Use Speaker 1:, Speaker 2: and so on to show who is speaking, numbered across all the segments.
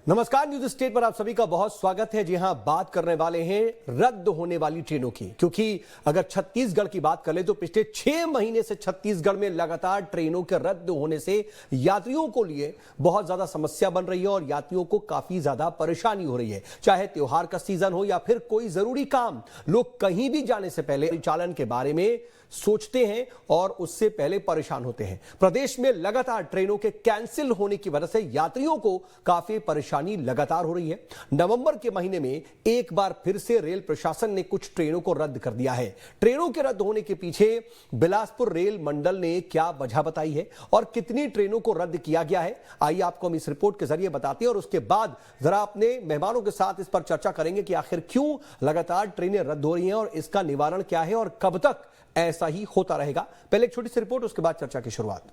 Speaker 1: नमस्कार, news state पर आप सभी का बहुत स्वागत है। जी हां, बात करने वाले हैं रद्द होने वाली ट्रेनों की, क्योंकि अगर छत्तीसगढ़ की बात कर ले तो पिछले 6 महीने से छत्तीसगढ़ में लगातार ट्रेनों के रद्द होने से यात्रियों को लिए बहुत ज्यादा समस्या बन रही है और यात्रियों को काफी ज्यादा परेशानी हो रही है। चाहे त्योहार का सीजन हो या फिर कोई जरूरी काम, लोग कहीं भी जाने से पहले परिचालन के बारे में सोचते हैं और उससे पहले परेशान होते हैं। प्रदेश में लगातार ट्रेनों के कैंसिल होने की वजह से यात्रियों को काफी परेशानी लगातार हो रही है। नवंबर के महीने में एक बार फिर से रेल प्रशासन ने कुछ ट्रेनों को रद्द कर दिया है। ट्रेनों के रद्द होने के पीछे बिलासपुर रेल मंडल ने क्या वजह बताई है और कितनी ट्रेनों को रद्द किया गया है, आइए आपको हम इस रिपोर्ट के जरिए बताते हैं और उसके बाद जरा अपने मेहमानों के साथ इस पर चर्चा करेंगे कि आखिर क्यों लगातार ट्रेनें रद्द हो रही हैं और इसका निवारण क्या है और कब तक ऐसा ही होता रहेगा। पहले एक छोटी सी रिपोर्ट, उसके बाद चर्चा की शुरुआत।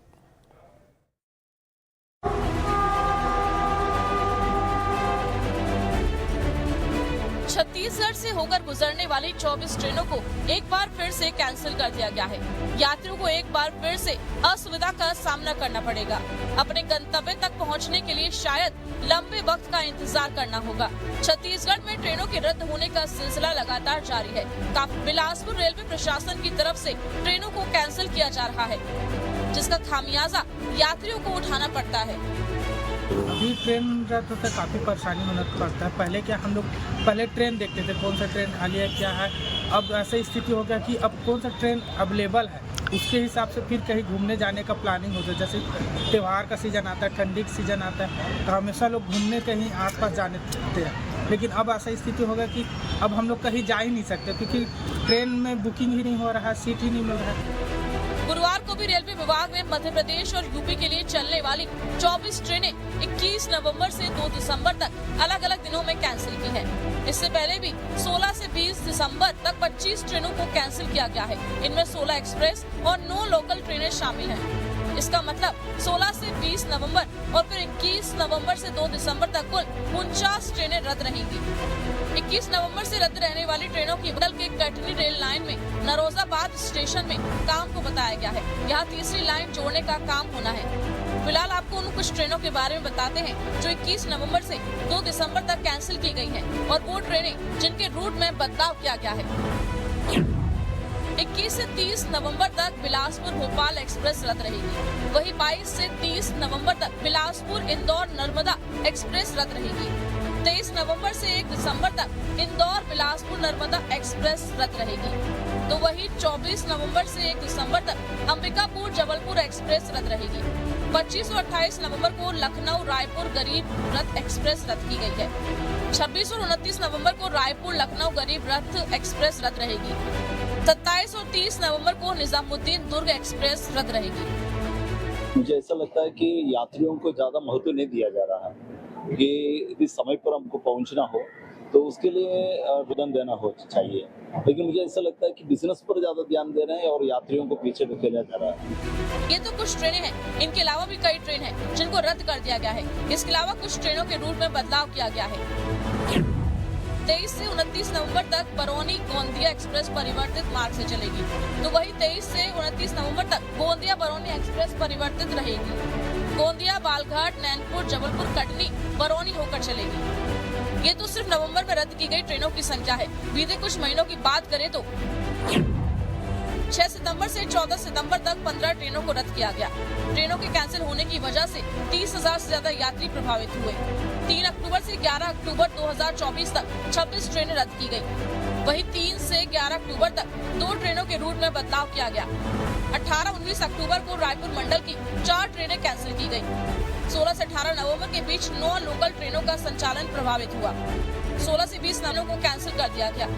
Speaker 2: छत्तीसगढ़ से होकर गुजरने वाली 24 ट्रेनों को एक बार फिर से कैंसिल कर दिया गया है। यात्रियों को एक बार फिर से असुविधा का सामना करना पड़ेगा। अपने गंतव्य तक पहुंचने के लिए शायद लंबे वक्त का इंतजार करना होगा। छत्तीसगढ़ में ट्रेनों के रद्द होने का सिलसिला लगातार जारी है। बिलासपुर रेलवे प्रशासन की तरफ से ट्रेनों को कैंसिल किया जा रहा है, जिसका खामियाजा यात्रियों को उठाना पड़ता है।
Speaker 3: अभी ट्रेन रद्द होता है, काफ़ी परेशानी होना पड़ता है। पहले क्या हम लोग पहले ट्रेन देखते थे, कौन सा ट्रेन खाली है क्या है। अब ऐसा स्थिति हो गया कि अब कौन सा ट्रेन अवेलेबल है, उसके हिसाब से फिर कहीं घूमने जाने का प्लानिंग होता है। जैसे त्यौहार का सीज़न आता है, ठंडी का सीज़न आता है, तो हमेशा लोग घूमने कहीं आसपास जाने देते हैं। लेकिन अब ऐसा स्थिति हो गया कि अब हम लोग कहीं जा ही नहीं सकते, क्योंकि ट्रेन में बुकिंग ही नहीं हो रहा है, सीट ही नहीं मिल रहा है।
Speaker 2: गुरुवार को भी रेलवे विभाग ने मध्य प्रदेश और यूपी के लिए चलने वाली 24 ट्रेनें 21 नवंबर से 2 दिसंबर तक अलग अलग दिनों में कैंसिल की है। इससे पहले भी 16 से 20 दिसंबर तक 25 ट्रेनों को कैंसिल किया गया है। इनमें 16 एक्सप्रेस और 9 लोकल ट्रेनें शामिल हैं। इसका मतलब 16 से 20 नवंबर और फिर 21 नवंबर से 2 दिसंबर तक कुल 49 ट्रेनें रद्द रहेंगी। 21 नवंबर से रद्द रहने वाली ट्रेनों की बदल के कटनी रेल लाइन में नरोजाबाद स्टेशन में काम को बताया गया है। यहाँ तीसरी लाइन जोड़ने का काम होना है। फिलहाल आपको उन कुछ ट्रेनों के बारे में बताते हैं जो 21 नवंबर से 2 दिसंबर तक कैंसिल की गई हैं और वो ट्रेनें जिनके रूट में बदलाव किया गया है। 21 से 30 नवंबर तक बिलासपुर भोपाल एक्सप्रेस रद्द रहेगी। वहीं 22 से 30 नवंबर तक बिलासपुर इंदौर नर्मदा एक्सप्रेस रद्द रहेगी। 23 नवंबर से 1 दिसंबर तक इंदौर बिलासपुर नर्मदा एक्सप्रेस रद्द रहेगी। तो वहीं 24 नवंबर से 1 दिसंबर तक अंबिकापुर जबलपुर एक्सप्रेस रद्द रहेगी। 25 और 28 नवंबर को लखनऊ रायपुर गरीब रथ एक्सप्रेस रद्द की गई है। 26 और 29 नवंबर को रायपुर लखनऊ गरीब रथ एक्सप्रेस रद्द रहेगी। 27 और 30 नवंबर को निजामुद्दीन दुर्ग एक्सप्रेस रद्द रहेगी।
Speaker 4: मुझे ऐसा लगता है कि यात्रियों को ज्यादा महत्व नहीं दिया जा रहा है कि यदि समय पर हमको पहुंचना हो तो उसके लिए वेतन देना हो चाहिए, लेकिन मुझे ऐसा लगता है कि बिजनेस पर ज्यादा ध्यान दे रहे हैं और यात्रियों को पीछे धकेला जा रहा है।
Speaker 2: ये तो कुछ ट्रेनें हैं, इनके अलावा भी कई ट्रेन हैं जिनको रद्द कर दिया गया है। इसके अलावा कुछ ट्रेनों के रूट में बदलाव किया गया है। 23 से 29 नवंबर तक बरौनी गोंदिया एक्सप्रेस परिवर्तित मार्ग से चलेगी। तो वही 23 से 29 नवंबर तक गोंदिया बरौनी एक्सप्रेस परिवर्तित रहेगी। गोंदिया बालघाट नैनपुर जबलपुर कटनी बरौनी होकर चलेगी। ये तो सिर्फ नवंबर में रद्द की गई ट्रेनों की संख्या है। बीते कुछ महीनों की बात करें तो 6 सितंबर से 14 सितंबर तक 15 ट्रेनों को रद्द किया गया। ट्रेनों के कैंसिल होने की वजह से 30,000 से ज्यादा यात्री प्रभावित हुए। 3 अक्टूबर से 11 अक्टूबर 2024 तक 26 ट्रेनें रद्द की गई। वहीं 3 से 11 अक्टूबर तक 2 ट्रेनों के रूट में बदलाव किया गया। 18-19 अक्टूबर को रायपुर मंडल की 4 ट्रेनें कैंसिल की गई। 16 से 18 नवंबर के बीच 9 लोकल ट्रेनों का संचालन प्रभावित हुआ। 16 से 20 नवंबर को कैंसिल कर दिया गया।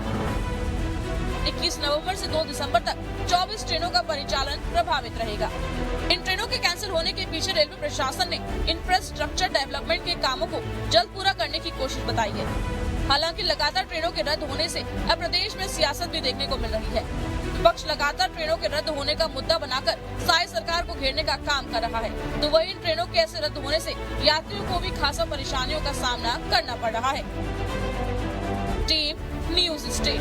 Speaker 2: 21 नवंबर से 2 दिसंबर तक 24 ट्रेनों का परिचालन प्रभावित रहेगा। इन ट्रेनों के कैंसिल होने के पीछे रेलवे प्रशासन ने इंफ्रास्ट्रक्चर डेवलपमेंट के कामों को जल्द पूरा करने की कोशिश बताई है। हालांकि लगातार ट्रेनों के रद्द होने से अब प्रदेश में सियासत भी देखने को मिल रही है। विपक्ष लगातार ट्रेनों के रद्द होने का मुद्दा बनाकर साई सरकार को घेरने का काम कर रहा है, तो वही इन ट्रेनों के ऐसे रद्द होने से यात्रियों को भी खासा परेशानियों का सामना करना पड़ रहा है। Team news state.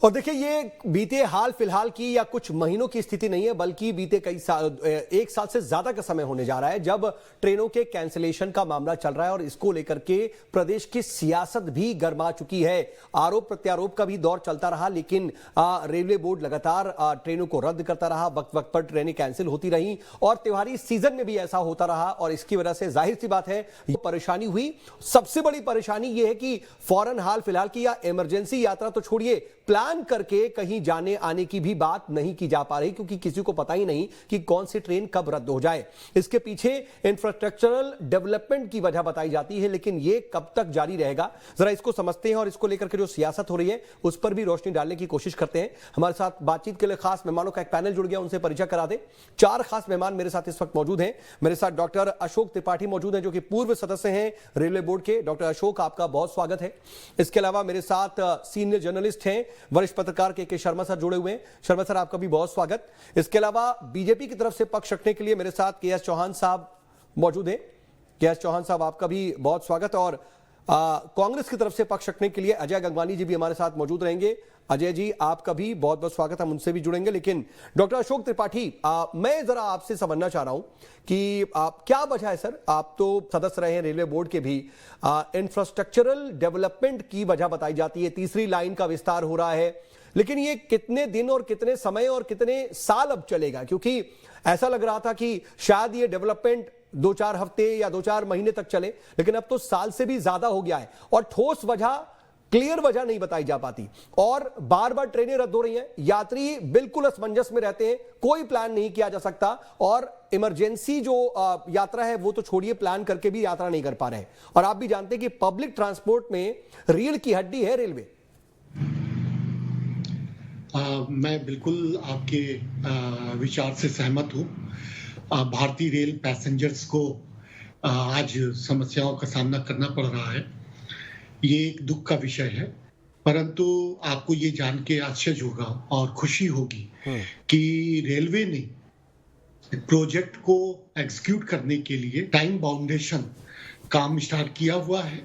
Speaker 1: और देखिए, ये बीते हाल फिलहाल की या कुछ महीनों की स्थिति नहीं है, बल्कि बीते कई साल, एक साल से ज्यादा का समय होने जा रहा है जब ट्रेनों के कैंसिलेशन का मामला चल रहा है और इसको लेकर के प्रदेश की सियासत भी गर्मा चुकी है। आरोप प्रत्यारोप का भी दौर चलता रहा, लेकिन रेलवे बोर्ड लगातार ट्रेनों को रद्द करता रहा, वक्त वक्त पर ट्रेनें कैंसिल होती रही और त्योहारी सीजन में भी ऐसा होता रहा और इसकी वजह से जाहिर सी बात है ये परेशानी हुई। सबसे बड़ी परेशानी यह है कि फौरन हाल फिलहाल की या इमरजेंसी यात्रा तो छोड़िए, प्लान करके कहीं जाने आने की भी बात नहीं की जा पा रही, क्योंकि किसी को पता ही नहीं कि कौन सी ट्रेन कब रद्द हो जाए। इसके पीछे इंफ्रास्ट्रक्चरल डेवलपमेंट की वजह बताई जाती है, लेकिन ये कब तक जारी रहेगा, जरा इसको समझते हैं और इसको लेकर के जो सियासत हो रही है उस पर भी रोशनी डालने की कोशिश करते हैं। हमारे साथ बातचीत के लिए खास मेहमानों का एक पैनल जुड़ गया, उनसे परिचय करा दे। 4 खास मेहमान मेरे साथ इस वक्त मौजूद हैं। मेरे साथ डॉक्टर अशोक त्रिपाठी मौजूद हैं, जो कि पूर्व सदस्य हैं रेलवे बोर्ड के। डॉक्टर अशोक, आपका बहुत स्वागत है। इसके अलावा मेरे साथ सीनियर जर्नलिस्ट हैं, वरिष्ठ पत्रकार के शर्मा सर जुड़े हुए हैं। शर्मा सर, आपका भी बहुत स्वागत। इसके अलावा बीजेपी की तरफ से पक्ष रखने के लिए मेरे साथ के.एस. चौहान साहब मौजूद हैं। के.एस. चौहान साहब, आपका भी बहुत स्वागत। और कांग्रेस की तरफ से पक्ष रखने के लिए अजय गंगवानी जी भी हमारे साथ मौजूद रहेंगे। अजय जी, आपका भी बहुत बहुत स्वागत, हम उनसे भी जुड़ेंगे। लेकिन डॉक्टर अशोक त्रिपाठी, मैं जरा आपसे समझना चाह रहा हूं कि क्या वजह है सर, आप तो सदस्य रहे हैं रेलवे बोर्ड के भी, इंफ्रास्ट्रक्चरल डेवलपमेंट की वजह बताई जाती है, तीसरी लाइन का विस्तार हो रहा है, लेकिन ये कितने दिन और कितने समय और कितने साल अब चलेगा? क्योंकि ऐसा लग रहा था कि शायद ये डेवलपमेंट 2-4 हफ्ते या 2-4 महीने तक चले, लेकिन अब तो साल से भी ज्यादा हो गया है और ठोस वजह, क्लियर वजह नहीं बताई जा पाती और बार बार ट्रेनें रद्द हो रही हैं, यात्री बिल्कुल असमंजस में रहते हैं, कोई प्लान नहीं किया जा सकता और इमरजेंसी जो यात्रा है वो तो छोड़िए, प्लान करके भी यात्रा नहीं कर पा रहे हैं। और आप भी जानते हैं कि पब्लिक ट्रांसपोर्ट में रीढ़ की हड्डी है रेलवे।
Speaker 5: मैं बिल्कुल आपके विचार से सहमत हूं। भारतीय रेल पैसेंजर्स को आज समस्याओं का सामना करना पड़ रहा है, ये एक दुख का विषय है, परंतु आपको ये जान के आश्चर्य होगा और खुशी होगी कि रेलवे ने प्रोजेक्ट को एग्जीक्यूट करने के लिए टाइम बाउंडेशन काम स्टार्ट किया हुआ है।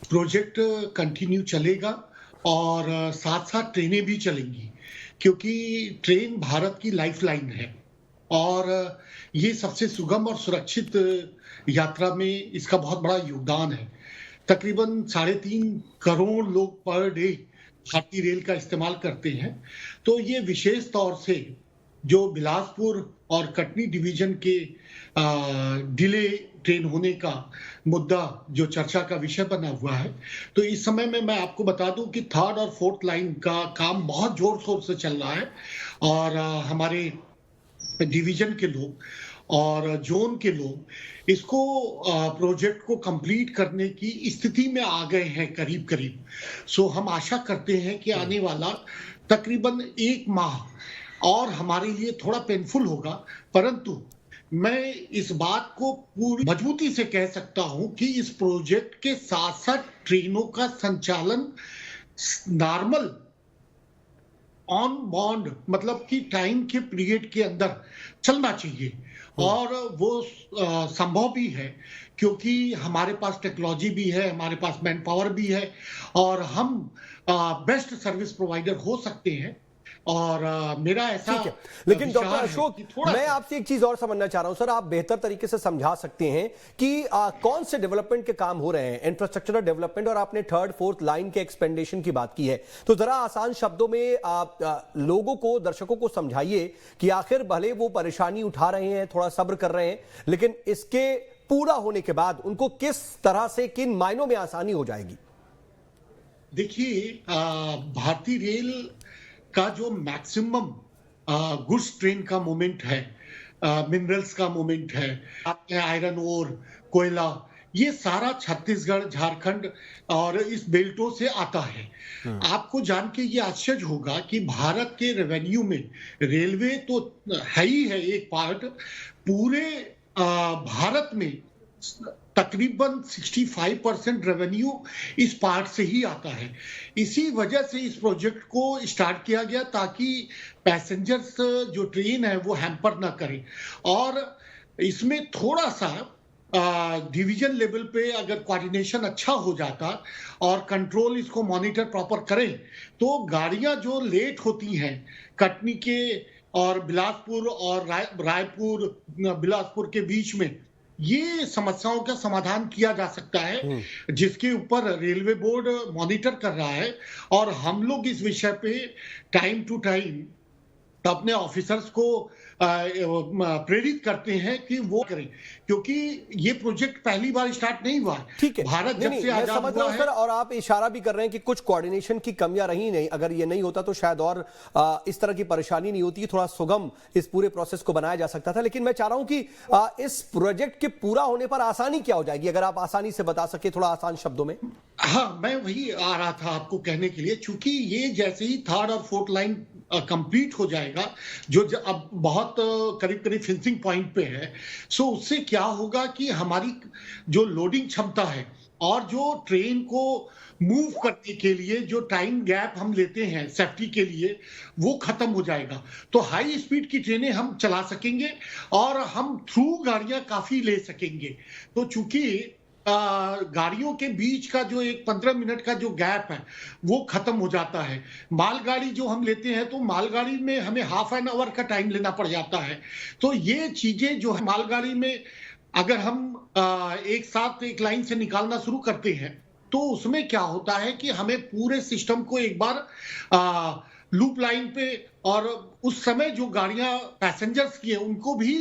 Speaker 5: प्रोजेक्ट कंटिन्यू चलेगा और साथ साथ ट्रेनें भी चलेंगी, क्योंकि ट्रेन भारत की लाइफलाइन है और ये सबसे सुगम और सुरक्षित यात्रा में इसका बहुत बड़ा योगदान है। तकरीबन 3.5 करोड़ लोग पर डे भारतीय रेल का इस्तेमाल करते हैं, तो ये विशेष तौर से जो बिलासपुर और कटनी डिवीजन के डिले ट्रेन होने का मुद्दा जो चर्चा का विषय बना हुआ है, तो इस समय में मैं आपको बता दूं कि 3rd और 4th लाइन का काम बहुत जोर शोर से चल रहा है और हमारे डिवीजन के लोग और जोन के लोग इसको प्रोजेक्ट को कंप्लीट करने की स्थिति में आ गए हैं करीब करीब। सो हम आशा करते हैं कि आने वाला तकरीबन 1 माह और हमारे लिए थोड़ा पेनफुल होगा, परंतु मैं इस बात को पूरी मजबूती से कह सकता हूं कि इस प्रोजेक्ट के साथ साथ ट्रेनों का संचालन नॉर्मल ऑन बॉन्ड, मतलब कि टाइम के पीरियड के अंदर चलना चाहिए और वो संभव भी है, क्योंकि हमारे पास टेक्नोलॉजी भी है, हमारे पास मैन पावर भी है और हम बेस्ट सर्विस प्रोवाइडर हो सकते हैं। और मेरा ऐसा
Speaker 1: ठीक है, लेकिन डॉक्टर अशोक, मैं आपसे एक चीज और समझना चाह रहा हूं सर, आप बेहतर तरीके से समझा सकते हैं कि कौन से डेवलपमेंट के काम हो रहे हैं, इंफ्रास्ट्रक्चरल डेवलपमेंट, और आपने 3rd 4th लाइन के एक्सपेंडेशन की बात की है, तो जरा आसान शब्दों में आप लोगों को, दर्शकों को समझाइए कि आखिर भले वो परेशानी उठा रहे हैं, थोड़ा सब्र कर रहे हैं, लेकिन इसके पूरा होने के बाद उनको किस तरह से, किन मायनों में आसानी हो जाएगी?
Speaker 5: देखिए, भारतीय रेल का जो मैक्सिमम गुड्स ट्रेन का मूवमेंट है, मिनरल्स का मूवमेंट है, आयरन ओर, कोयला, ये सारा छत्तीसगढ़, झारखंड और इस बेल्टों से आता है। आपको जान के ये आश्चर्य होगा कि भारत के रेवेन्यू में रेलवे तो है ही है एक पार्ट, पूरे भारत में तकरीबन 65% रेवेन्यू इस पार्ट से ही आता है। इसी वजह से इस प्रोजेक्ट को स्टार्ट किया गया ताकि पैसेंजर्स जो ट्रेन है वो हैम्पर ना करें और इसमें थोड़ा सा डिवीजन लेवल पे अगर कोऑर्डिनेशन अच्छा हो जाता और कंट्रोल इसको मॉनिटर प्रॉपर करें, तो गाड़ियां जो लेट होती हैं कटनी के और बिलासपुर और रायपुर बिलासपुर के बीच में, ये समस्याओं का समाधान किया जा सकता है, जिसके ऊपर रेलवे बोर्ड मॉनिटर कर रहा है। और हम लोग इस विषय पे टाइम टू टाइम अपने ऑफिसर्स को प्रेरित करते हैं कि वो करें, क्योंकि ये प्रोजेक्ट पहली बार स्टार्ट नहीं हुआ है।
Speaker 1: ठीक है,
Speaker 5: भारत जब से आजाद
Speaker 1: समझ रहा
Speaker 5: हुआ
Speaker 1: हूं
Speaker 5: है।
Speaker 1: सर, और आप इशारा भी कर रहे हैं कि कुछ कोऑर्डिनेशन की कमियां रही नहीं, अगर ये नहीं होता तो शायद और इस तरह की परेशानी नहीं होती, थोड़ा सुगम इस पूरे प्रोसेस को बनाया जा सकता था। लेकिन मैं चाह रहा हूं कि इस प्रोजेक्ट के पूरा होने पर आसानी क्या हो जाएगी, अगर आप आसानी से बता सके थोड़ा आसान शब्दों में।
Speaker 5: हाँ, मैं वही आ रहा था आपको कहने के लिए, चूंकि ये जैसे ही थर्ड और फोर्थ लाइन कंप्लीट हो जाएगा, जो अब बहुत करीब करीब फिनिशिंग पॉइंट पे है, सो उससे क्या होगा कि हमारी जो लोडिंग क्षमता है और जो ट्रेन को मूव करने के लिए जो टाइम गैप हम लेते हैं सेफ्टी के लिए, वो खत्म हो जाएगा। तो हाई स्पीड की ट्रेनें हम चला सकेंगे और हम थ्रू गाड़ियां काफी ले सकेंगे। तो चूंकि गाड़ियों के बीच का जो एक 15 मिनट का जो गैप है वो खत्म हो जाता है। मालगाड़ी जो हम लेते हैं तो मालगाड़ी में हमें हाफ एन आवर का टाइम लेना पड़ जाता है। तो ये चीजें जो है मालगाड़ी में अगर हम एक साथ एक लाइन से निकालना शुरू करते हैं, तो उसमें क्या होता है कि हमें पूरे सिस्टम को एक बार लूप लाइन पे, और उस समय जो गाड़ियां पैसेंजर्स की है उनको भी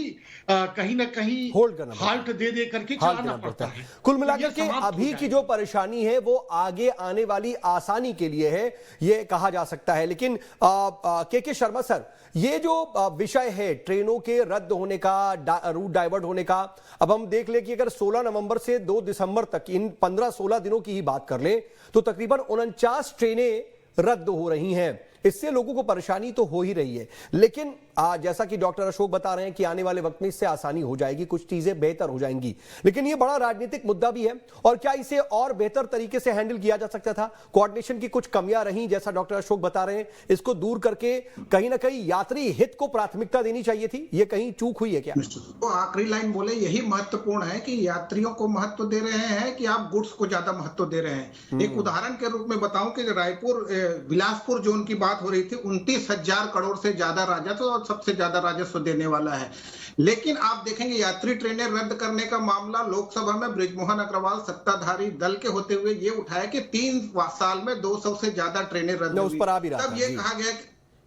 Speaker 5: कहीं ना कहीं
Speaker 1: होल्ड करना,
Speaker 5: हाल्ट दे करके चलाना पड़ता है।
Speaker 1: कुल मिलाकर के अभी की जो परेशानी है वो आगे आने वाली आसानी के लिए है, ये कहा जा सकता है। लेकिन के शर्मा सर, ये जो विषय है ट्रेनों के रद्द होने का, रूट डाइवर्ट होने का, अब हम देख ले कि अगर 16 नवंबर से 2 दिसंबर तक इन 15-16 दिनों की ही बात कर ले तो तकरीबन 49 ट्रेनें रद्द हो रही हैं। इससे लोगों को परेशानी तो हो ही रही है, लेकिन जैसा कि डॉक्टर अशोक बता रहे हैं कि आने वाले वक्त में इससे आसानी हो जाएगी, कुछ चीजें बेहतर हो जाएंगी। लेकिन यह बड़ा राजनीतिक मुद्दा भी है, और क्या इसे और बेहतर तरीके से हैंडल किया जा सकता था? कोऑर्डिनेशन की कुछ कमियां रही, जैसा डॉक्टर अशोक बता रहे हैं, इसको दूर करके कहीं ना कहीं यात्री हित को प्राथमिकता देनी चाहिए थी। ये कहीं चूक हुई है क्या?
Speaker 6: तो आखिरी लाइन बोले यही महत्वपूर्ण है कि यात्रियों को महत्व दे रहे हैं कि आप गुड्स को ज्यादा महत्व दे रहे हैं। एक उदाहरण के रूप में बताऊं कि रायपुर बिलासपुर जोन की बात हो रही थी, 29,000 करोड़ से ज्यादा राजस्व और सबसे ज्यादा राजस्व देने वाला है। लेकिन आप देखेंगे यात्री ट्रेनें रद्द करने का मामला लोकसभा में बृजमोहन अग्रवाल सत्ताधारी दल के होते हुए ये उठाया कि 3 साल में 200 से ज्यादा ट्रेनें रद्द हुई। तब ये कहा गया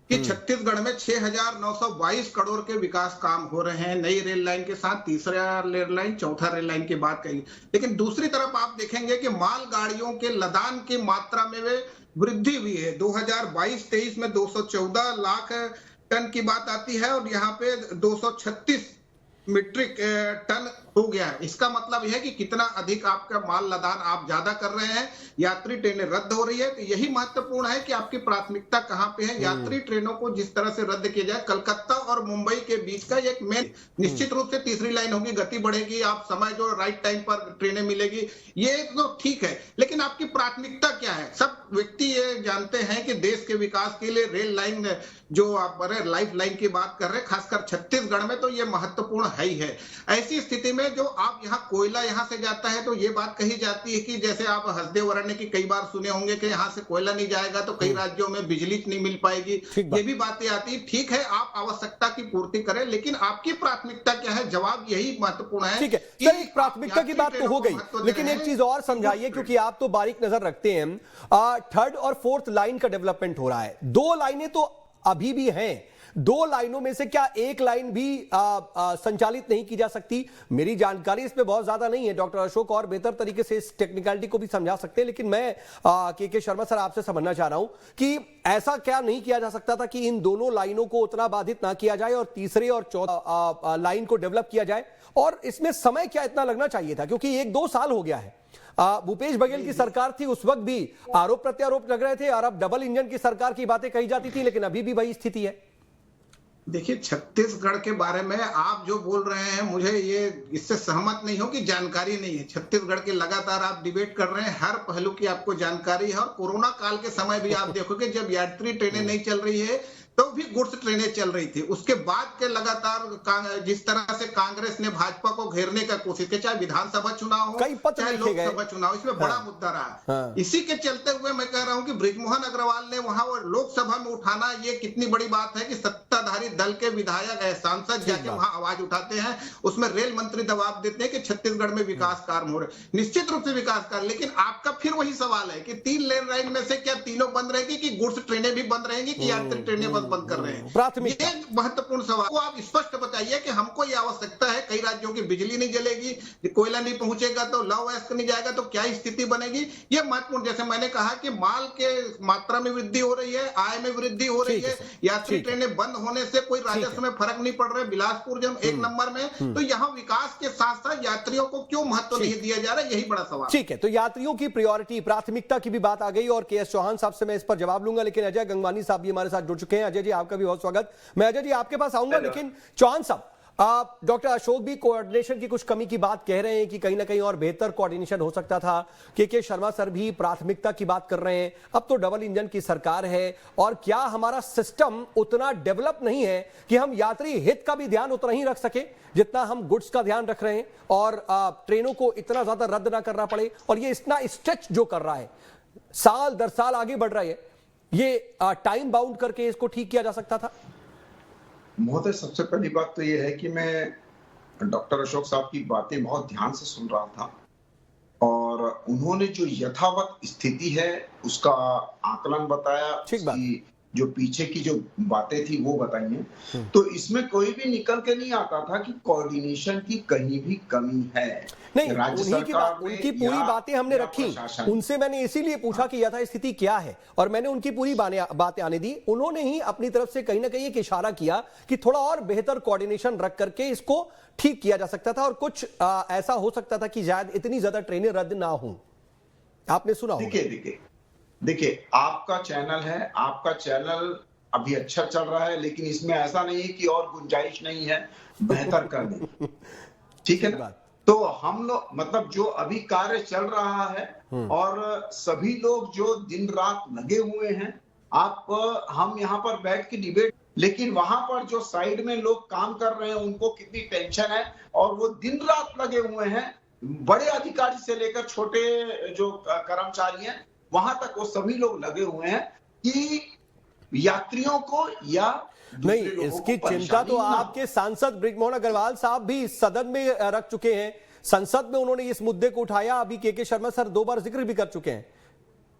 Speaker 6: कि छत्तीसगढ़ में 6,922 करोड़ के विकास काम हो रहे हैं, नई रेल लाइन के साथ, तीसरा रेल लाइन, चौथा रेल लाइन की बात कही। लेकिन दूसरी तरफ आप देखेंगे कि मालगाड़ियों के लदान की मात्रा में वृद्धि हुई है। 2022-23 में 214 लाख टन की बात आती है और यहाँ पे 236 मीट्रिक टन हो गया है। इसका मतलब यह है कि कितना अधिक आपका माल लदान आप ज्यादा कर रहे हैं, यात्री ट्रेनें रद्द हो रही है। तो यही महत्वपूर्ण है कि आपकी प्राथमिकता कहां पे है। यात्री ट्रेनों को जिस तरह से रद्द किया जाए, कलकत्ता और मुंबई के बीच का एक मेन, निश्चित रूप से तीसरी लाइन होगी, गति बढ़ेगी, आप समय जो राइट टाइम पर ट्रेनें मिलेगी, ये तो ठीक है। लेकिन आपकी प्राथमिकता क्या है? सब व्यक्ति ये जानते हैं कि देश के विकास के लिए रेल लाइन, जो आप लाइफ लाइन की बात कर रहे हैं, खासकर छत्तीसगढ़ में तो ये महत्वपूर्ण है ही है। ऐसी स्थिति में जो आप यहाँ कोयला यहाँ से जाता है, तो ये बात कही जाती है कि जैसे आप हसदेव अरण्य की कई बार सुने होंगे कि यहाँ से कोयला नहीं जाएगा तो कई राज्यों में बिजली नहीं मिल पाएगी, ये भी बातें आती। ठीक है, आप आवश्यकता की पूर्ति करें, लेकिन आपकी प्राथमिकता क्या है? जवाब यही महत्वपूर्ण है।
Speaker 1: ठीक है सर, एक प्राथमिकता की बात तो हो गई, लेकिन एक चीज और समझाइए, क्योंकि आप तो बारीक नजर रखते हैं। थर्ड और फोर्थ लाइन का डेवलपमेंट हो रहा है, 2 लाइनें तो अभी भी हैं, 2 लाइनों में से क्या एक लाइन भी संचालित नहीं की जा सकती? मेरी जानकारी इसमें बहुत ज्यादा नहीं है, डॉक्टर अशोक और बेहतर तरीके से इस टेक्निकलिटी को भी समझा सकते हैं, लेकिन मैं के शर्मा सर आपसे समझना चाह रहा हूं कि ऐसा क्या नहीं किया जा सकता था कि इन दोनों लाइनों को उतना बाधित ना किया जाए और तीसरे और चौथा लाइन को डेवलप किया जाए? और इसमें समय क्या इतना लगना चाहिए था? क्योंकि 1-2 साल हो गया है, भूपेश बघेल की सरकार थी, उस वक्त भी आरोप प्रत्यारोप लग रहे थे, और अब डबल इंजन की सरकार की बातें कही जाती थी, लेकिन अभी भी वही स्थिति है।
Speaker 6: देखिए, छत्तीसगढ़ के बारे में आप जो बोल रहे हैं, मुझे ये इससे सहमत नहीं हो कि जानकारी नहीं है। छत्तीसगढ़ के लगातार आप डिबेट कर रहे हैं, हर पहलू की आपको जानकारी है। और कोरोना काल के समय भी आप देखोगे जब यात्री ट्रेनें नहीं चल रही है तो भी गुड्स ट्रेनें चल रही थी। उसके बाद के लगातार जिस तरह से कांग्रेस ने भाजपा को घेरने का कोशिश की, चाहे विधानसभा चुनाव हो
Speaker 1: कई पत्र
Speaker 6: चाहे
Speaker 1: लिखे गए।
Speaker 6: लोकसभा चुनाव, इसमें बड़ा मुद्दा रहा। इसी के चलते हुए मैं कह रहा हूं कि बृजमोहन अग्रवाल ने वहां लोकसभा में उठाना, ये कितनी बड़ी बात है कि सत्ताधारी दल के विधायक सांसद जाके वहां आवाज उठाते हैं। उसमें रेल मंत्री दबाव देते हैं कि छत्तीसगढ़ में विकास कार्य हो रहे, निश्चित रूप से विकास कार्य। लेकिन आपका फिर वही सवाल है कि 3 लेन लाइन में से क्या तीनों बंद रहेगी कि गुड्स ट्रेनें भी बंद रहेंगी कि यात्री ट्रेनें बंद कर रहे हैं?
Speaker 1: प्राथमिकता।
Speaker 6: ये महत्वपूर्ण सवाल को आप स्पष्ट बताइए कि हमको ये आवश्यकता है। कई राज्यों की बिजली नहीं जलेगी, कोयला नहीं पहुंचेगा तो लौ अयस्क नहीं जाएगा, तो क्या स्थिति बनेगी? ये महत्वपूर्ण, जैसे मैंने कहा कि माल के मात्रा में वृद्धि हो रही है, आय में वृद्धि हो रही है, यात्री ट्रेनें बंद होने से कोई राजस्व में फर्क नहीं पड़ रहा है। बिलासपुर जब 1 नंबर में, तो यहाँ विकास के साथ साथ यात्रियों को क्यों महत्व नहीं दिया जा रहा है? यही बड़ा सवाल।
Speaker 1: ठीक है, तो यात्रियों की प्रायोरिटी, प्राथमिकता की भी बात आ गई और के.एस. चौहान साहब से मैं इस पर जवाब लूंगा, लेकिन अजय गंगवानी साहब भी हमारे साथ जुड़ चुके हैं। अजय जी, आपका भी बहुत स्वागत। मैं अजय जी आपके पास आऊंगा, लेकिन चौहान साहब, डॉक्टर अशोक भी कोऑर्डिनेशन की कुछ कमी की बात कह रहे हैं कि कहीं ना कहीं और बेहतर कोऑर्डिनेशन हो सकता था। के शर्मा सर भी प्राथमिकता की बात कर रहे हैं। अब तो डबल इंजन की सरकार है, और क्या हमारा सिस्टम उतना डेवलप नहीं है कि हम यात्री हित का भी ध्यान उतना ही रख सके जितना हम गुड्स का ध्यान रख रहे हैं, और ट्रेनों को इतना ज्यादा रद्द ना करना पड़े? और ये इतना स्ट्रेच जो कर रहा है, साल दर साल आगे बढ़ रहा है, ये टाइम बाउंड करके इसको ठीक किया जा सकता था?
Speaker 7: महोदय, सबसे पहली बात तो ये है कि मैं डॉक्टर अशोक साहब की बातें बहुत ध्यान से सुन रहा था, और उन्होंने जो यथावत स्थिति है उसका आकलन बताया, उसकी जो पीछे की जो बातें थी वो बताई हैं। तो इसमें कोई भी निकल के नहीं आता था कि कोऑर्डिनेशन की कहीं भी कमी है।
Speaker 1: नहीं, उनकी पूरी बातें हमने रखी, उनसे मैंने इसीलिए पूछा कि यथा स्थिति क्या है, और मैंने उनकी पूरी बातें आने दी। उन्होंने ही अपनी तरफ से कहीं ना कहीं एक इशारा किया कि थोड़ा और बेहतर कोऑर्डिनेशन रख करके इसको ठीक किया जा सकता था, और कुछ ऐसा हो सकता था कि शायद इतनी ज्यादा ट्रेनें रद्द ना हो। आपने सुना होगा।
Speaker 7: देखिए, आपका चैनल है, आपका चैनल अभी अच्छा चल रहा है, लेकिन इसमें ऐसा नहीं है कि और गुंजाइश नहीं है बेहतर करने। ठीक है ना? तो हम लोग, मतलब जो अभी कार्य चल रहा है, और सभी लोग जो दिन रात लगे हुए हैं, हम यहाँ पर बैठ के डिबेट, लेकिन वहां पर जो साइड में लोग काम कर रहे हैं उनको कितनी टेंशन है, और वो दिन रात लगे हुए हैं। बड़े अधिकारी से लेकर छोटे जो कर्मचारी हैं वहां तक, वो सभी लोग लगे हुए हैं कि यात्रियों को या
Speaker 1: नहीं, इसकी चिंता तो आपके सांसद बृजमोहन अग्रवाल साहब भी सदन में रख चुके हैं। संसद में उन्होंने इस मुद्दे को उठाया, अभी के शर्मा सर 2 बार जिक्र भी कर चुके हैं।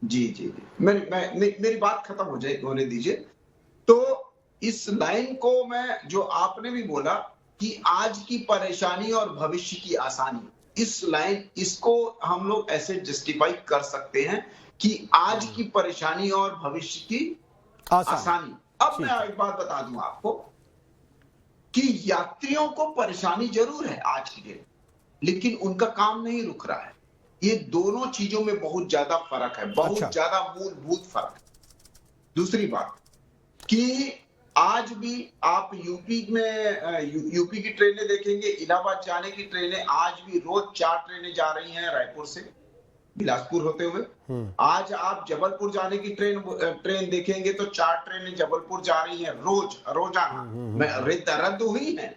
Speaker 7: जी, मेरी बात खत्म होने दीजिए। तो इस लाइन को मैं, जो आपने भी बोला कि आज की परेशानी और भविष्य की आसानी, इस लाइन, इसको हम लोग ऐसे जस्टिफाई कर सकते हैं कि आज की परेशानी और भविष्य की आसानी। अब मैं एक बात बता दूं आपको कि यात्रियों को परेशानी जरूर है आज की डेट, लेकिन उनका काम नहीं रुक रहा है। ये दोनों चीजों में बहुत ज्यादा फर्क है, बहुत ज्यादा मूलभूत फर्क। दूसरी बात कि आज भी आप यूपी की ट्रेनें देखेंगे, इलाहाबाद जाने की ट्रेनें आज भी रोज 4 ट्रेनें जा रही हैं रायपुर से बिलासपुर होते हुए। आज आप जबलपुर जाने की ट्रेन देखेंगे तो 4 ट्रेनें जबलपुर जा रही हैं रोजाना। रद्द हुई हैं,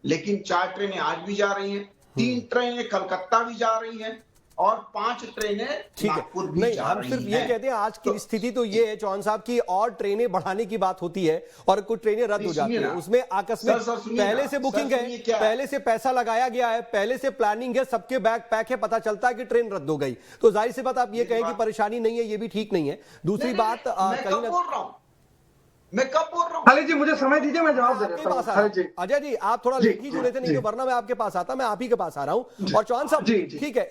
Speaker 7: लेकिन 4 ट्रेनें आज भी जा रही हैं, 3 ट्रेनें कलकत्ता भी जा रही हैं, और 5 ट्रेनें नागपुर भी जा रही हैं।
Speaker 1: हम सिर्फ ये कहते हैं आज की स्थिति तो ये है चौहान साहब की, और ट्रेनें बढ़ाने की बात होती है और कुछ ट्रेनें रद्द हो जाती है, उसमें आकस्मिक पहले से बुकिंग है, पहले से पैसा लगाया गया है, पहले से प्लानिंग है, सबके बैग पैक है, पता चलता है कि ट्रेन रद्द हो गई, तो जाहिर सी बात आप ये कहें कि परेशानी नहीं है, ये भी ठीक नहीं है। दूसरी बात, कहीं ना
Speaker 7: मैं कब बोल रहा हूँ?
Speaker 3: खाली जी मुझे समय दीजिए, मैं जवाब दे देता हूं।
Speaker 1: अजय जी, आप थोड़ा लेट ही जुड़े थे, नहीं तो वरना मैं आपके पास आता, मैं आप ही के पास आ रहा हूं। और चौहान साहब, ठीक है,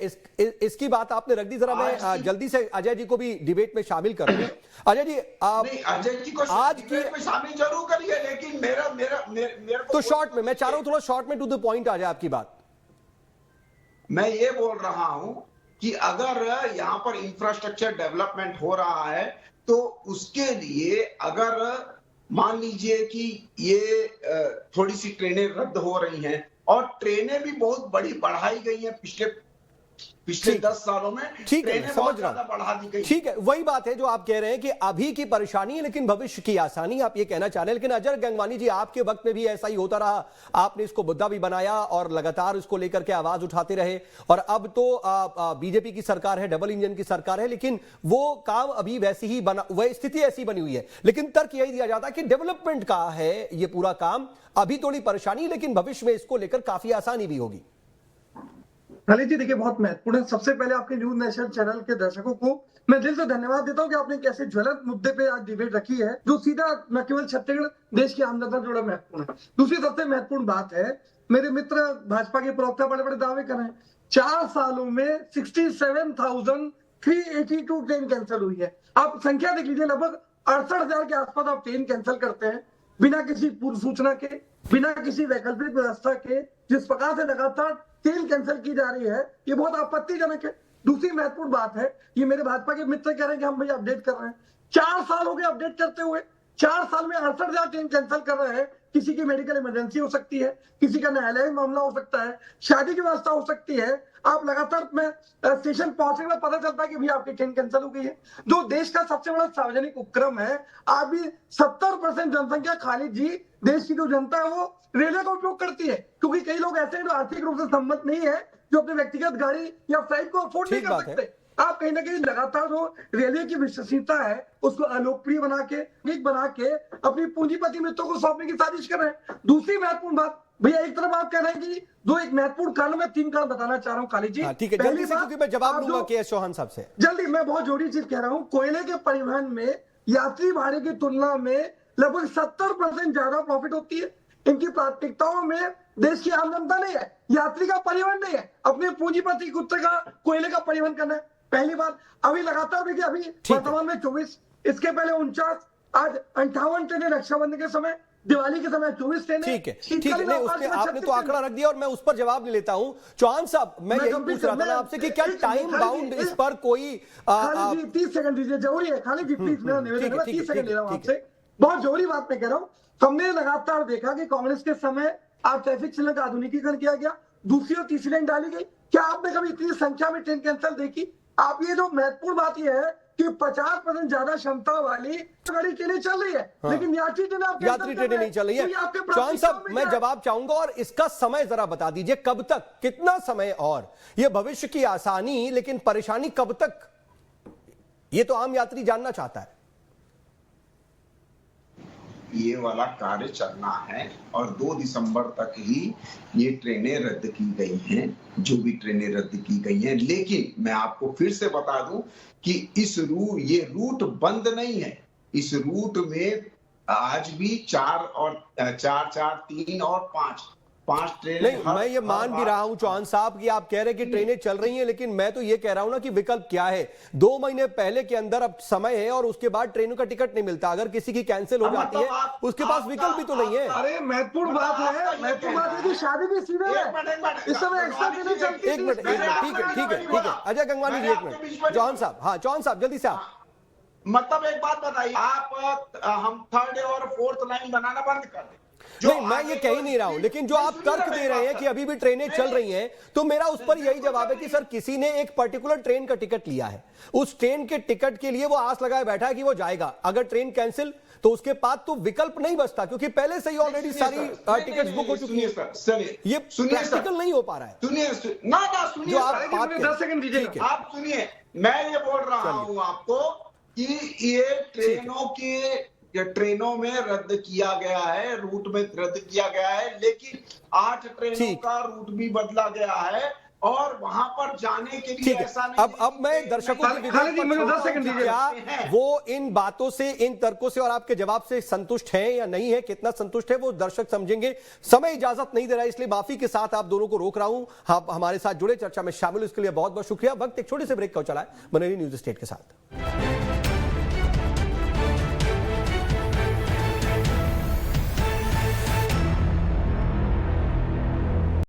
Speaker 1: इसकी बात आपने रख दी, जरा मैं जल्दी से अजय जी को भी डिबेट में शामिल कर दूं। अजय जी,
Speaker 7: अजय जी को आज डिबेट में शामिल जरूर करिए, लेकिन मेरा
Speaker 1: तो शॉर्ट में, मैं चाह रहा हूं थोड़ा शॉर्ट में टू द पॉइंट आ जाए आपकी बात।
Speaker 7: मैं ये बोल रहा हूं कि अगर यहां पर इंफ्रास्ट्रक्चर डेवलपमेंट हो रहा है, तो उसके लिए अगर मान लीजिए कि ये थोड़ी सी ट्रेनें रद्द हो रही हैं, और ट्रेनें भी बहुत बड़ी बढ़ाई गई हैं पिछले पिछले
Speaker 1: ठीक।
Speaker 7: 10 सालों में
Speaker 1: ठीक है,
Speaker 7: ट्रेनें
Speaker 1: समझ
Speaker 7: बहुत
Speaker 1: रहा
Speaker 7: ज्यादा बढ़ा दी गई।
Speaker 1: ठीक है, वही बात है जो आप कह रहे हैं कि अभी की परेशानी है लेकिन भविष्य की आसानी, आप ये कहना चाह रहे हैं। लेकिन अजय गंगवानी जी, आपके वक्त में भी ऐसा ही होता रहा, आपने इसको मुद्दा भी बनाया और लगातार इसको लेकर के आवाज उठाते रहे। और अब तो बीजेपी की सरकार है, डबल इंजन की सरकार है, लेकिन वो काम अभी वैसी ही बना, वह स्थिति ऐसी बनी हुई है। लेकिन तर्क यही दिया जाता है कि डेवलपमेंट का है ये पूरा काम, अभी थोड़ी परेशानी लेकिन भविष्य में इसको लेकर काफी आसानी भी होगी।
Speaker 8: खालिद जी देखिए, बहुत महत्वपूर्ण है। सबसे पहले आपके न्यूज नेशनल चैनल के दर्शकों को मैं दिल से धन्यवाद देता हूं कि आपने एक ऐसे ज्वलंत मुद्दे पे आज डिबेट रखी है जो सीधा न केवल छत्तीसगढ़, देश की आम जनता से जुड़ा महत्वपूर्ण है। दूसरी सबसे महत्वपूर्ण बात है, मेरे मित्र भाजपा के प्रवक्ता बड़े बड़े दावे कर रहे हैं, 4 सालों में 67,382 ट्रेन कैंसिल हुई है। आप संख्या देख लीजिए, लगभग 68,000 के आसपास आप ट्रेन कैंसिल करते हैं बिना किसी पूर्व सूचना के, बिना किसी वैकल्पिक व्यवस्था के। जिस प्रकार से लगातार ट्रेन कैंसिल की जा रही है, ये बहुत आपत्तिजनक है। दूसरी महत्वपूर्ण बात है, ये मेरे भाजपा के मित्र कह रहे हैं कि हम भाई अपडेट कर रहे हैं। 4 साल हो गए अपडेट करते हुए, 4 साल में 68,000 ट्रेन कैंसिल कर रहे हैं। किसी की मेडिकल इमरजेंसी हो सकती है, किसी का न्यायालय मामला हो सकता है, शादी की व्यवस्था हो सकती है। आप लगातार में स्टेशन पहुंचने के बाद पता चलता है कि भैया आपकी ट्रेन कैंसिल हो गई है। जो देश का सबसे बड़ा सार्वजनिक उपक्रम है, अभी 70% जनसंख्या, खालिद जी, देश की जो जनता है वो रेलवे का उपयोग करती है, क्योंकि कई लोग ऐसे हैं जो आर्थिक रूप से सम्मत नहीं है, जो अपने व्यक्तिगत गाड़ी या फ्लाइट को अफोर्ड नहीं कर सकते। आप कहीं ना कहीं लगातार जो रेलवे की विश्वसनीयता है उसको अलोकप्रिय बना के अपनी पूंजीपति मित्रों को सौंपने की साजिश कर रहे हैं। दूसरी महत्वपूर्ण बात, भैया एक तरफ आप कह रहे हैं कि दो एक महत्वपूर्ण कारण, मैं 3 कारण बताना चाह रहा हूँ खालिद जी।
Speaker 1: ठीक है, जल्दी से, क्योंकि मैं जवाब लूंगा के.एस. चौहान साहब से।
Speaker 8: जल्दी, मैं बहुत जरूरी चीज कह रहा हूँ। कोयले के परिवहन में यात्री भाड़े की तुलना में लगभग 70% ज्यादा प्रॉफिट होती है। इनकी प्राथमिकताओं में देश की आम जनता नहीं है, यात्री का परिवहन नहीं है, अपने पूंजीपति कुत्ते का कोयले का परिवहन करना है। पहली बात, अभी लगातार देखिए, अभी वर्तमान में 24, इसके पहले 49, आज 58 ट्रेनें रक्षाबंधन के समय, दिवाली के समय 24 ट्रेनें।
Speaker 1: ठीक है, नहीं, उसमें आपने तो आंकड़ा रख दिया और मैं उस पर जवाब ले लेता हूं। चौहान साहब, मैं यही पूछ रहा था आपसे कि क्या टाइम बाउंड इस पर कोई
Speaker 8: 30 सेकंड दीजिए, जरूरी है खालिद जी, प्लीज मेरा निवेदन है, 30 सेकंड ले रहा हूं आपसे। बहुत जरूरी बात मैं कह रहा हूं। हमने लगातार देखा कि कांग्रेस के समय आप ट्रैफिक सिग्नल का आधुनिकीकरण किया गया, दूसरी और तीसरी लाइन डाली गई। क्या आपने कभी इतनी संख्या में ट्रेन कैंसिल देखी? आप ये जो महत्वपूर्ण बात यह है कि 50% ज्यादा क्षमता वाली गाड़ी ट्रेनें चल रही है, लेकिन यात्री ट्रेनें नहीं चल रही है।
Speaker 1: चौहान साहब, मैं जवाब चाहूंगा और इसका समय जरा बता दीजिए, कब तक, कितना समय? और ये भविष्य की आसानी लेकिन परेशानी कब तक, ये तो आम यात्री जानना चाहता है।
Speaker 7: ये वाला कार्य चलना है और 2 दिसंबर तक ही ये ट्रेनें रद्द की गई हैं, जो भी ट्रेनें रद्द की गई हैं। लेकिन मैं आपको फिर से बता दूं कि ये रूट बंद नहीं है। इस रूट में आज भी 4 और 3 और 5 ट्रेनें।
Speaker 1: नहीं, मैं ये मान भी रहा हूं चौहान साहब कि आप कह रहे हैं कि ट्रेनें चल रही हैं, लेकिन मैं तो ये कह रहा हूं ना कि विकल्प क्या है। 2 महीने पहले के अंदर अब समय है और उसके बाद ट्रेनों का टिकट नहीं मिलता, अगर किसी की कैंसिल हो जाती है उसके पास विकल्प भी तो नहीं है।
Speaker 8: अरे महत्वपूर्ण बात है, महत्वपूर्ण बात है कि शादी भी सीधे है, इस समय एक्स्ट्रा ट्रेनें चलती है।
Speaker 1: एक मिनट, ठीक है अजय गंगवानी जी, एक मिनट। चौहान साहब, हाँ चौहान साहब, जल्दी से आप।
Speaker 7: मतलब एक बात बताइए, आप हम 3rd और 4th लाइन बनाना बंद कर दें।
Speaker 1: नहीं, मैं ये कह ही नहीं रहा हूं, लेकिन जो आप तर्क दे रहे हैं कि अभी भी ट्रेनें चल रही हैं, तो मेरा उस पर यही जवाब है कि सर, किसी ने एक पर्टिकुलर ट्रेन का टिकट लिया है, उस ट्रेन के टिकट के लिए वो आस लगाए बैठा है कि वो जाएगा। अगर ट्रेन कैंसिल तो उसके बाद तो विकल्प नहीं बचता, क्योंकि पहले से ही ऑलरेडी सारी टिकट्स बुक हो चुकी है। ये प्रैक्टिकल नहीं हो पा रहा है।
Speaker 7: सुनिए,
Speaker 1: जो आप बात कर,
Speaker 8: 10 सेकंड दीजिए,
Speaker 7: आप सुनिए, मैं ये बोल रहा हूं आपको कि ये ट्रेनों में रद्द किया गया है, रूट में रद्द किया गया है, लेकिन 8 ट्रेनों का रूट भी बदला गया है और वहां पर जाने के लिए ऐसा नहीं।
Speaker 1: अब मैं दर्शकों की क्या वो इन बातों से, इन तर्कों से और आपके जवाब से संतुष्ट है या नहीं है, कितना संतुष्ट है वो दर्शक समझेंगे। समय इजाजत नहीं दे रहा है, इसलिए माफी के साथ आप दोनों को रोक रहा हूं। आप हमारे साथ जुड़े, चर्चा में शामिल, इसके लिए बहुत बहुत शुक्रिया। वक्त एक छोटे से ब्रेक का चला है। बने रहिए न्यूज़ स्टेट के साथ।